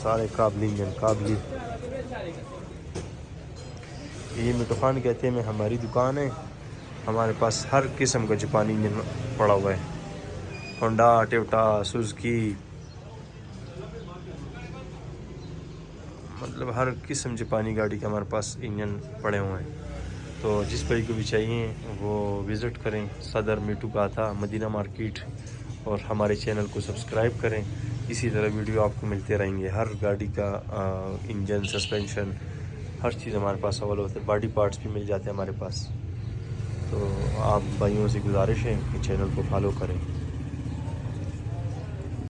सारे काबली इंजन काबली। ये मिठो कहते हैं, हमारी दुकान है, हमारे पास हर किस्म का जापानी इंजन पड़ा हुआ है। होंडा, टोयोटा, सुजुकी, मतलब हर किस्म जापानी गाड़ी के हमारे पास इंजन पड़े हुए हैं। तो जिस भाई को भी चाहिए वो विज़िट करें सदर मीठू का था मदीना मार्केट, और हमारे चैनल को सब्सक्राइब करें। इसी तरह वीडियो आपको मिलते रहेंगे। हर गाड़ी का इंजन, सस्पेंशन, हर चीज़ हमारे पास अवेलेबल होता है। बॉडी पार्ट्स भी मिल जाते हैं हमारे पास। तो आप भाइयों से गुजारिश है कि चैनल को फॉलो करें।